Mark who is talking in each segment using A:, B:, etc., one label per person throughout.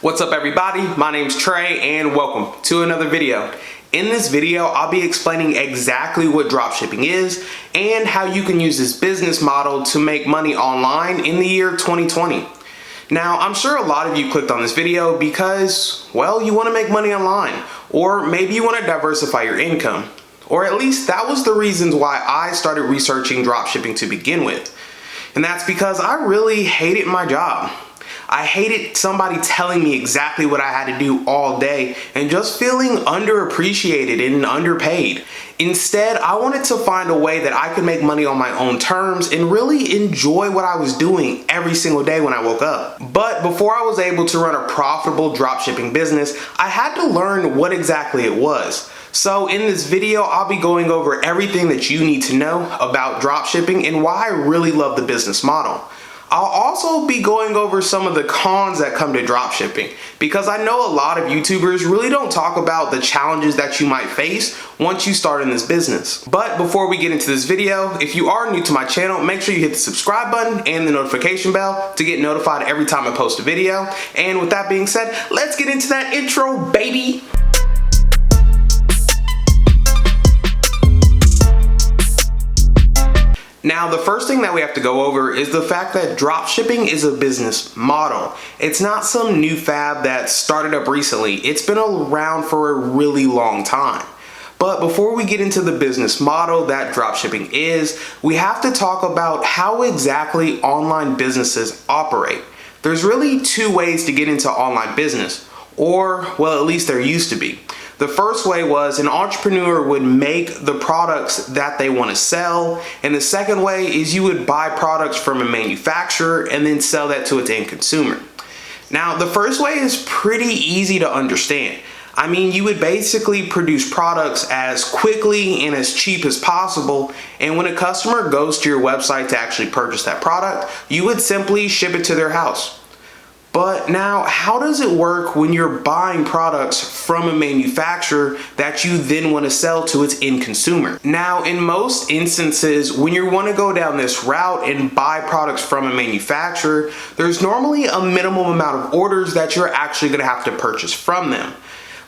A: What's up everybody, my name's Trey and welcome to another video. In this video, I'll be explaining exactly what dropshipping is and how you can use this business model to make money online in the year 2020. Now, I'm sure a lot of you clicked on this video because, well, you want to make money online, or maybe you want to diversify your income, or at least that was the reasons why I started researching dropshipping to begin with. And that's because I really hated my job. I hated somebody telling me exactly what I had to do all day and just feeling underappreciated and underpaid. Instead, I wanted to find a way that I could make money on my own terms and really enjoy what I was doing every single day when I woke up. But before I was able to run a profitable dropshipping business, I had to learn what exactly it was. So in this video, I'll be going over everything that you need to know about dropshipping and why I really love the business model. I'll also be going over some of the cons that come to dropshipping because I know a lot of YouTubers really don't talk about the challenges that you might face once you start in this business. But before we get into this video, if you are new to my channel, make sure you hit the subscribe button and the notification bell to get notified every time I post a video. And with that being said, let's get into that intro, baby. Now, the first thing that we have to go over is the fact that dropshipping is a business model. It's not some new fad that started up recently. It's been around for a really long time. But before we get into the business model that dropshipping is, we have to talk about how exactly online businesses operate. There's really two ways to get into online business, or, well, at least there used to be. The first way was an entrepreneur would make the products that they want to sell, and the second way is you would buy products from a manufacturer and then sell that to its end consumer. Now, the first way is pretty easy to understand. I mean, you would basically produce products as quickly and as cheap as possible, and when a customer goes to your website to actually purchase that product, you would simply ship it to their house. But now, how does it work when you're buying products from a manufacturer that you then want to sell to its end consumer? Now, in most instances, when you want to go down this route and buy products from a manufacturer, there's normally a minimum amount of orders that you're actually going to have to purchase from them.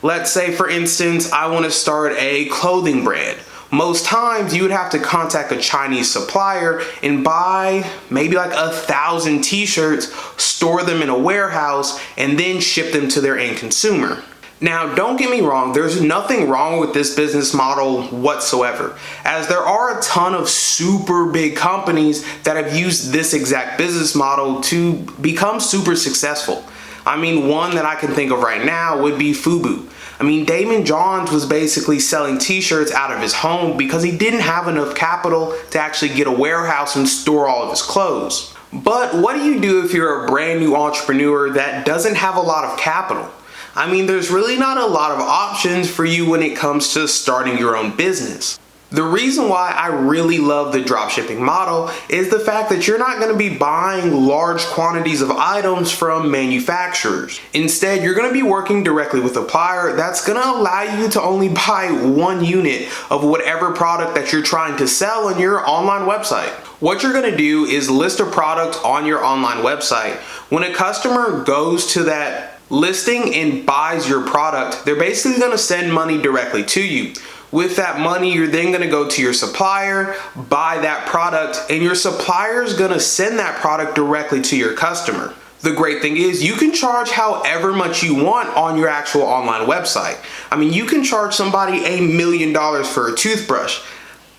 A: Let's say, for instance, I want to start a clothing brand. Most times you would have to contact a Chinese supplier and buy maybe like 1,000 t-shirts, store them in a warehouse, and then ship them to their end consumer. Now, don't get me wrong, there's nothing wrong with this business model whatsoever, as there are a ton of super big companies that have used this exact business model to become super successful. I mean, one that I can think of right now would be Fubu. I mean, Damon Johns was basically selling t-shirts out of his home because he didn't have enough capital to actually get a warehouse and store all of his clothes. But what do you do if you're a brand new entrepreneur that doesn't have a lot of capital? I mean, there's really not a lot of options for you when it comes to starting your own business. The reason why I really love the dropshipping model is the fact that you're not going to be buying large quantities of items from manufacturers. Instead, you're going to be working directly with a supplier that's going to allow you to only buy one unit of whatever product that you're trying to sell on your online website. What you're going to do is list a product on your online website. When a customer goes to that listing and buys your product, they're basically going to send money directly to you. With that money, you're then going to go to your supplier, buy that product, and your supplier is going to send that product directly to your customer. The great thing is you can charge however much you want on your actual online website. I mean, you can charge somebody $1 million for a toothbrush.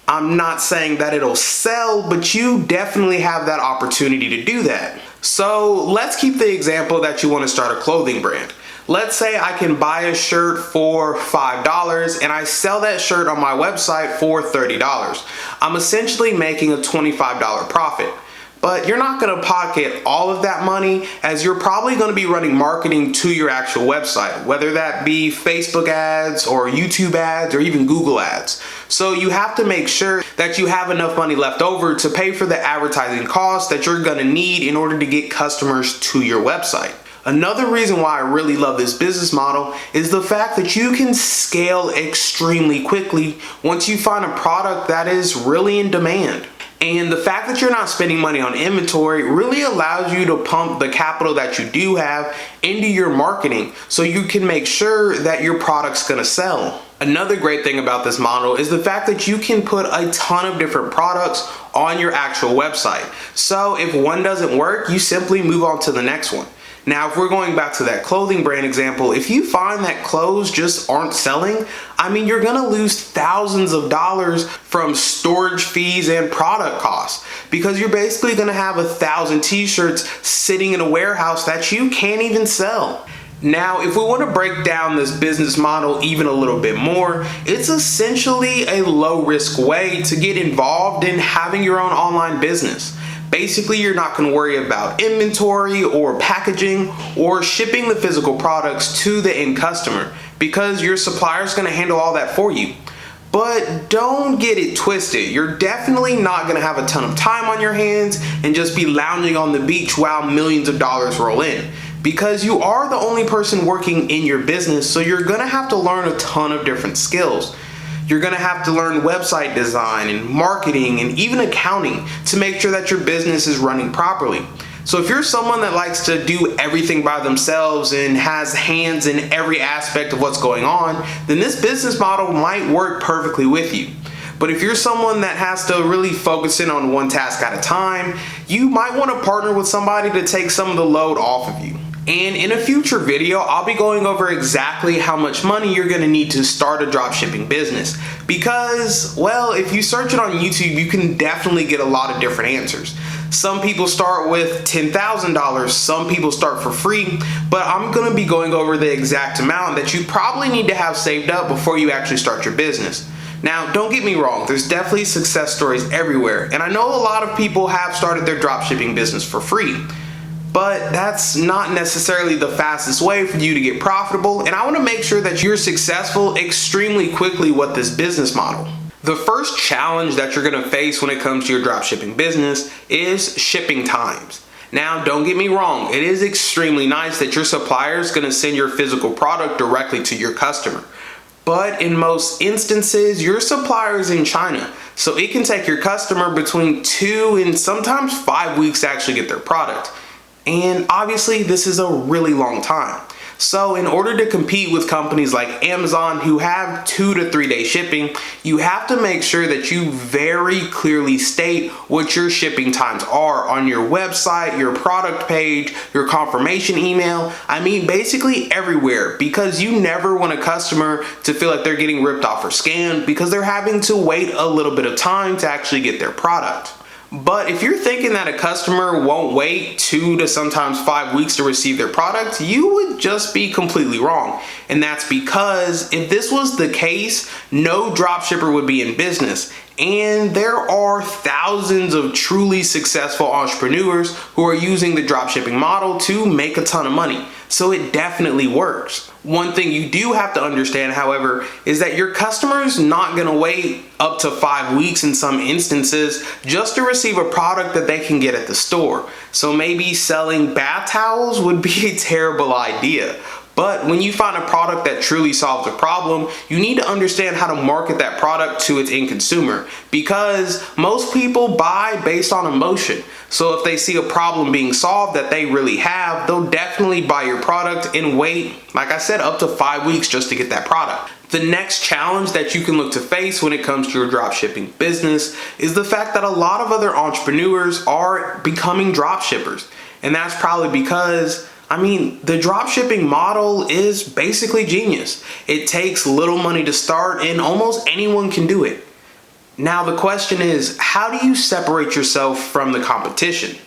A: I'm not saying that it'll sell, but you definitely have that opportunity to do that. So let's keep the example that you want to start a clothing brand. Let's say I can buy a shirt for $5 and I sell that shirt on my website for $30. I'm essentially making a $25 profit. But you're not going to pocket all of that money, as you're probably going to be running marketing to your actual website, whether that be Facebook ads or YouTube ads or even Google ads. So you have to make sure that you have enough money left over to pay for the advertising costs that you're going to need in order to get customers to your website. Another reason why I really love this business model is the fact that you can scale extremely quickly once you find a product that is really in demand. And the fact that you're not spending money on inventory really allows you to pump the capital that you do have into your marketing so you can make sure that your product's gonna sell. Another great thing about this model is the fact that you can put a ton of different products on your actual website. So if one doesn't work, you simply move on to the next one. Now, if we're going back to that clothing brand example, if you find that clothes just aren't selling, I mean, you're gonna lose thousands of dollars from storage fees and product costs because you're basically gonna have 1,000 t-shirts sitting in a warehouse that you can't even sell. Now, if we want to break down this business model even a little bit more, it's essentially a low-risk way to get involved in having your own online business. Basically, you're not going to worry about inventory or packaging or shipping the physical products to the end customer because your supplier is going to handle all that for you. But don't get it twisted. You're definitely not going to have a ton of time on your hands and just be lounging on the beach while millions of dollars roll in. Because you are the only person working in your business, so you're gonna have to learn a ton of different skills. You're gonna have to learn website design and marketing and even accounting to make sure that your business is running properly. So if you're someone that likes to do everything by themselves and has hands in every aspect of what's going on, then this business model might work perfectly with you. But if you're someone that has to really focus in on one task at a time, you might want to partner with somebody to take some of the load off of you. And in a future video, I'll be going over exactly how much money you're gonna need to start a dropshipping business. Because, well, if you search it on YouTube, you can definitely get a lot of different answers. Some people start with $10,000, some people start for free, but I'm gonna be going over the exact amount that you probably need to have saved up before you actually start your business. Now, don't get me wrong, there's definitely success stories everywhere, and I know a lot of people have started their dropshipping business for free. But that's not necessarily the fastest way for you to get profitable, and I want to make sure that you're successful extremely quickly with this business model. The first challenge that you're going to face when it comes to your dropshipping business is shipping times. Now, don't get me wrong, it is extremely nice that your supplier is going to send your physical product directly to your customer. But in most instances, your supplier is in China, so it can take your customer between 2 and sometimes 5 weeks to actually get their product. And obviously this is a really long time. So in order to compete with companies like Amazon who have 2 to 3 day shipping, you have to make sure that you very clearly state what your shipping times are on your website, your product page, your confirmation email. I mean, basically everywhere, because you never want a customer to feel like they're getting ripped off or scammed because they're having to wait a little bit of time to actually get their product. But if you're thinking that a customer won't wait 2 to sometimes 5 weeks to receive their product, you would just be completely wrong. And that's because if this was the case, no dropshipper would be in business. And there are thousands of truly successful entrepreneurs who are using the dropshipping model to make a ton of money. So it definitely works. One thing you do have to understand, however, is that your customer is not going to wait up to 5 weeks in some instances just to receive a product that they can get at the store. So maybe selling bath towels would be a terrible idea. But when you find a product that truly solves a problem, you need to understand how to market that product to its end consumer, because most people buy based on emotion. So if they see a problem being solved that they really have, they'll definitely buy your product and wait, like I said, up to 5 weeks just to get that product. The next challenge that you can look to face when it comes to your dropshipping business is the fact that a lot of other entrepreneurs are becoming dropshippers. And that's probably because the dropshipping model is basically genius. It takes little money to start and almost anyone can do it. Now the question is, how do you separate yourself from the competition?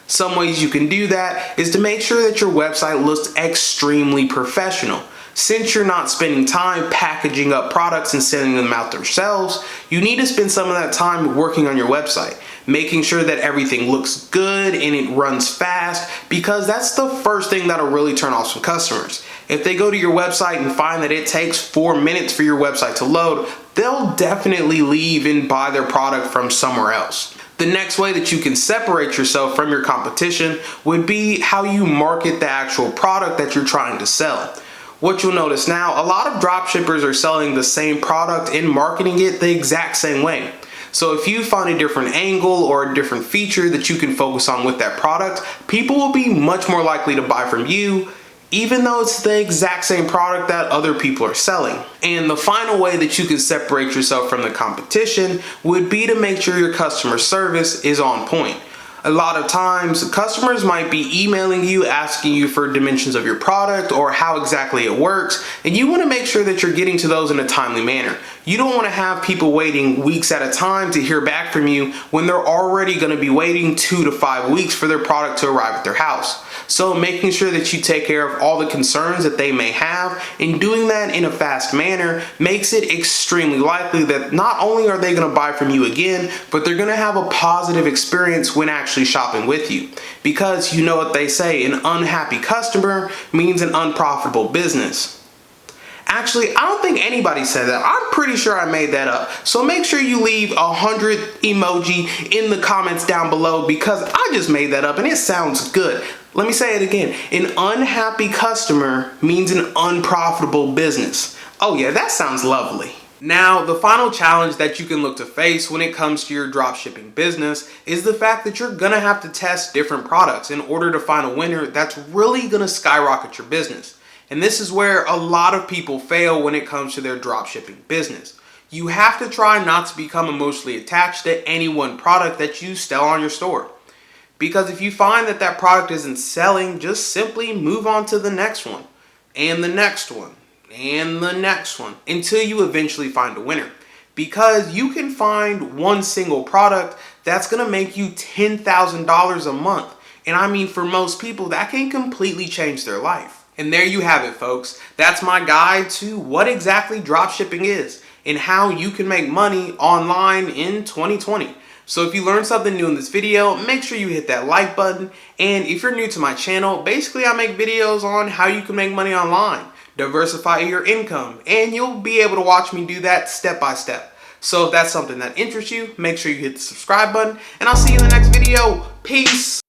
A: Some ways you can do that is to make sure that your website looks extremely professional. Since you're not spending time packaging up products and sending them out themselves, you need to spend some of that time working on your website, making sure that everything looks good and it runs fast, because that's the first thing that'll really turn off some customers. If they go to your website and find that it takes 4 minutes for your website to load, they'll definitely leave and buy their product from somewhere else. The next way that you can separate yourself from your competition would be how you market the actual product that you're trying to sell. What you'll notice now, a lot of dropshippers are selling the same product and marketing it the exact same way. So if you find a different angle or a different feature that you can focus on with that product, people will be much more likely to buy from you, even though it's the exact same product that other people are selling. And the final way that you can separate yourself from the competition would be to make sure your customer service is on point. A lot of times, customers might be emailing you, asking you for dimensions of your product or how exactly it works, and you want to make sure that you're getting to those in a timely manner. You don't want to have people waiting weeks at a time to hear back from you when they're already going to be waiting 2 to 5 weeks for their product to arrive at their house. So making sure that you take care of all the concerns that they may have and doing that in a fast manner makes it extremely likely that not only are they going to buy from you again, but they're going to have a positive experience when actually shopping with you. Because you know what they say, an unhappy customer means an unprofitable business. Actually, I don't think anybody said that. I'm pretty sure I made that up. So make sure you leave 100 emoji in the comments down below because I just made that up and it sounds good. Let me say it again. An unhappy customer means an unprofitable business. Oh yeah, that sounds lovely. Now, the final challenge that you can look to face when it comes to your dropshipping business is the fact that you're gonna have to test different products in order to find a winner that's really gonna skyrocket your business. And this is where a lot of people fail when it comes to their dropshipping business. You have to try not to become emotionally attached to any one product that you sell on your store. Because if you find that that product isn't selling, just simply move on to the next one, and the next one, and the next one, until you eventually find a winner. Because you can find one single product that's gonna make you $10,000 a month. And I mean, for most people, that can completely change their life. And there you have it, folks. That's my guide to what exactly dropshipping is and how you can make money online in 2020. So if you learned something new in this video, make sure you hit that like button. And if you're new to my channel, basically I make videos on how you can make money online, diversify your income, and you'll be able to watch me do that step by step. So if that's something that interests you, make sure you hit the subscribe button, and I'll see you in the next video. Peace.